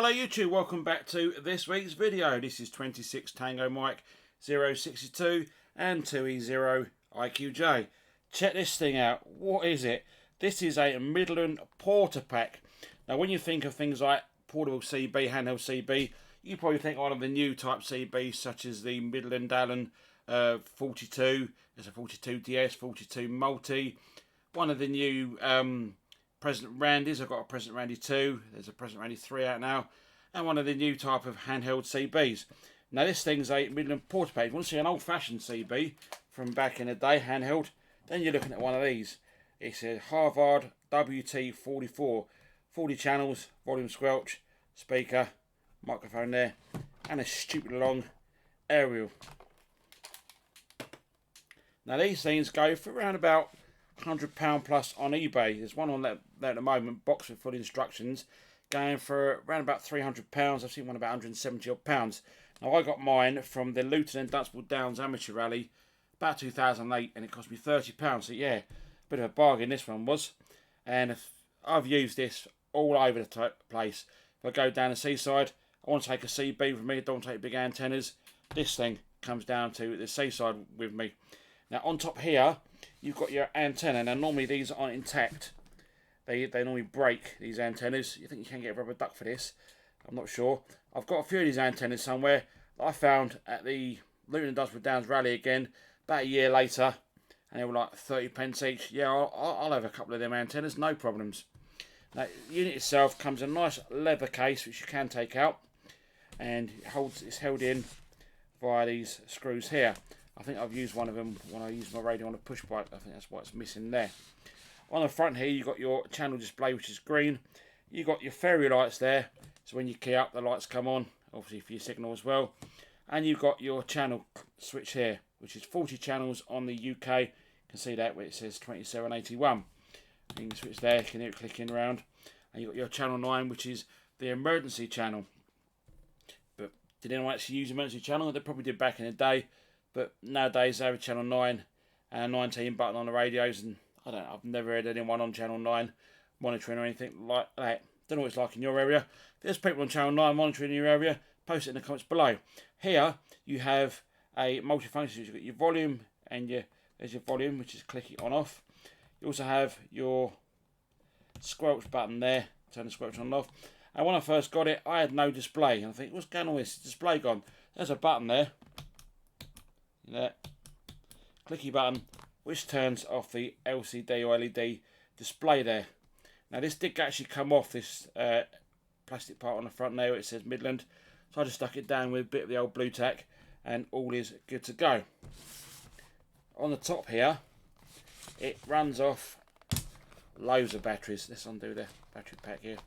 Hello YouTube, welcome back to this week's video. This is 26 Tango Mike 062 and 2E0 IQJ. Check this thing out. What is it? This is a Midland Porta Pack. Now when you think of things like portable CB, handheld CB, you probably think one of the new type CBs such as the Midland Allen 42, there's a 42 DS, 42 Multi, one of the new President Randy's. I've got a President Randy 2, there's a President Randy 3 out now, and one of the new type of handheld CBs. Now this thing's a Midland Porta Pack. If you want to see an old-fashioned CB from back in the day, handheld, then you're looking at one of these. It's a Harvard WT44, 40 channels, volume squelch, speaker, microphone there, and a stupid long aerial. Now these things go for around about £100 plus on eBay. There's one on there at the moment, box with full instructions, going for around about £300. I've seen one about 170 odd pounds. Now I got mine from the Luton and Dunstable Downs Amateur Rally about 2008, and it cost me £30. So yeah, bit of a bargain this one was. And I've used this all over the place. If I go down the seaside, I want to take a CB with me, I don't want to take big antennas, this thing comes down to the seaside with me. Now on top here, you've got your antenna. Now normally these aren't intact. They normally break, these antennas. You think you can get a rubber duck for this? I'm not sure. I've got a few of these antennas somewhere that I found at the Luton and Dunstable Downs Rally again, about a year later, and they were like 30 pence each. Yeah, I'll have a couple of them antennas, no problems. Now the unit itself comes in a nice leather case which you can take out, and it's held in via these screws here. I think I've used one of them when I used my radio on a push bike. I think that's why it's missing there. On the front here, you've got your channel display, which is green. You've got your fairy lights there, so when you key up, the lights come on, obviously for your signal as well. And you've got your channel switch here, which is 40 channels on the UK. You can see that where it says 2781. You can switch there, you can hear it clicking around. And you've got your channel 9, which is the emergency channel. But did anyone actually use emergency channel? They probably did back in the day. But nowadays they have a channel 9 and a 19 button on the radios, and I've never heard anyone on channel 9 monitoring or anything like that. Don't know what it's like in your area. If there's people on channel 9 monitoring in your area, post it in the comments below. Here you have a multi-function. You've got your volume and there's your volume, which is clicky on off. You also have your squelch button there, turn the squelch on and off. And when I first got it, I had no display. And I think, what's going on with this display gone? There's a button there. That clicky button which turns off the LCD or LED display there. Now this did actually come off, this plastic part on the front there where it says Midland, so I just stuck it down with a bit of the old blue tack and all is good to go. On the top here it runs off loads of batteries. Let's undo the battery pack here,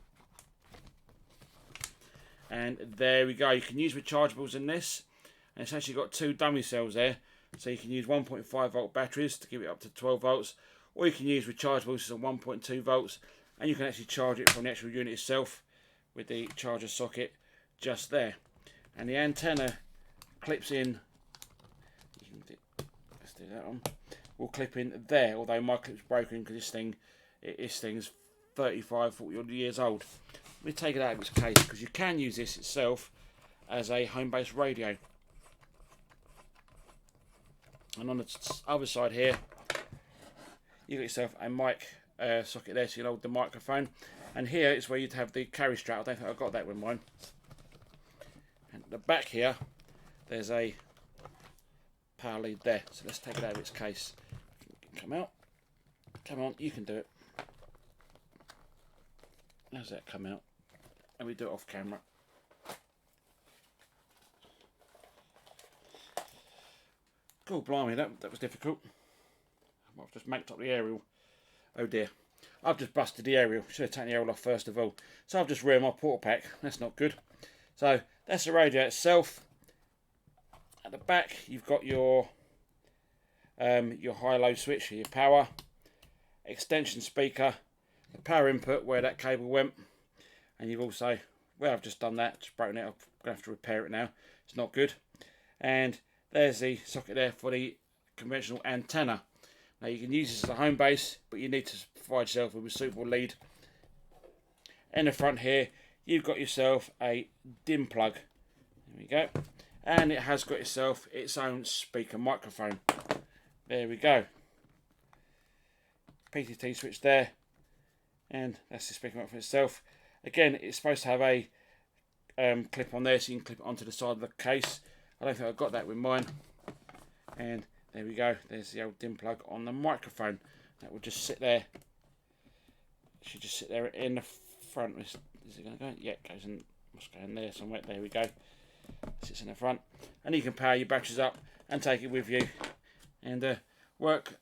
and there we go. You can use rechargeables in this. And it's actually got two dummy cells there, so you can use 1.5 volt batteries to give it up to 12 volts, or you can use rechargeables at 1.2 volts, and you can actually charge it from the actual unit itself with the charger socket just there. And the antenna clips in, let's do that one, will clip in there, although my clip's broken because this thing's 35, 40 odd years old. Let me take it out of its case, because you can use this itself as a home-based radio. And on the other side here, you've got yourself a mic socket there, so you can hold the microphone. And here is where you'd have the carry strap. I don't think I got that with mine. And at the back here, there's a power lead there. So let's take it out of its case. Come out. Come on, you can do it. How's that come out? And we do it off camera. Oh blimey, that was difficult. I've just maked up the aerial. Oh dear. I've just busted the aerial. Should have taken the aerial off first of all. So I've just ruined my Porta Pack. That's not good. So that's the radio itself. At the back you've got your high-low switch for your power, extension speaker, the power input where that cable went, and you've also, well, I've just done that, just broken it up. I'm going to have to repair it now. It's not good. And there's the socket there for the conventional antenna. Now you can use this as a home base, but you need to provide yourself with a suitable lead. In the front here, you've got yourself a DIN plug. There we go. And it has got itself its own speaker microphone. There we go. PTT switch there. And that's the speaker microphone itself. Again, it's supposed to have a clip on there, so you can clip it onto the side of the case. I don't think I've got that with mine. And there we go. There's the old DIN plug on the microphone. That will just sit there. It should just sit there in the front. Is it going to go? Yeah, it goes in. Must go in there somewhere. There we go. Sits in the front, and you can power your batteries up and take it with you, and work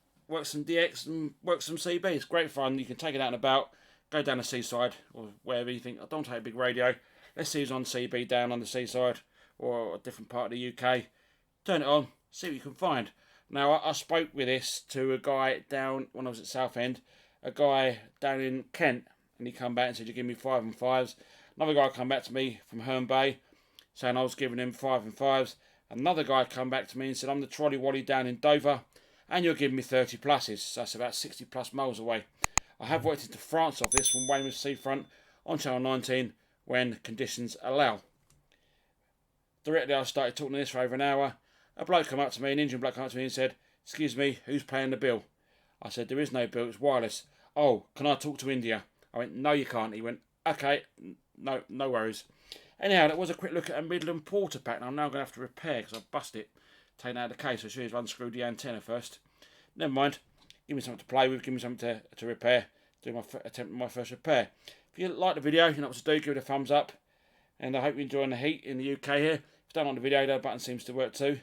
some DX and work some CB. It's great fun. You can take it out and about, go down the seaside or wherever you think, I don't take a big radio. Let's see who's on CB down on the seaside or a different part of the UK. Turn it on, see what you can find. Now, I spoke with this to a guy down when I was at Southend, a guy down in Kent, and he come back and said, you give me 5 and 5s. Another guy come back to me from Herne Bay, saying I was giving him 5 and 5s. Another guy come back to me and said, I'm the trolley wally down in Dover, and you're giving me 30 pluses. So that's about 60 plus miles away. I have worked into France off this from Weymouth Seafront on Channel 19 when conditions allow. Directly I started talking to this for over an hour. A bloke come up to me, an Indian bloke come up to me and said, excuse me, who's paying the bill? I said, there is no bill, it's wireless. Oh, can I talk to India? I went, no you can't. He went, okay, no worries. Anyhow, that was a quick look at a Midland Porta Pack, and I'm now going to have to repair because I've busted it, taken out of the case. So I should have unscrewed the antenna first. Never mind, give me something to play with, give me something to repair, do my attempt my first repair. If you like the video, you know what to do, give it a thumbs up, and I hope you're enjoying the heat in the UK here. If you don't like the video, that button seems to work too.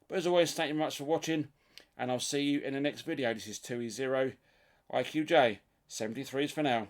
But as always, thank you very much for watching, and I'll see you in the next video. This is 2E0 IQJ 73s for now.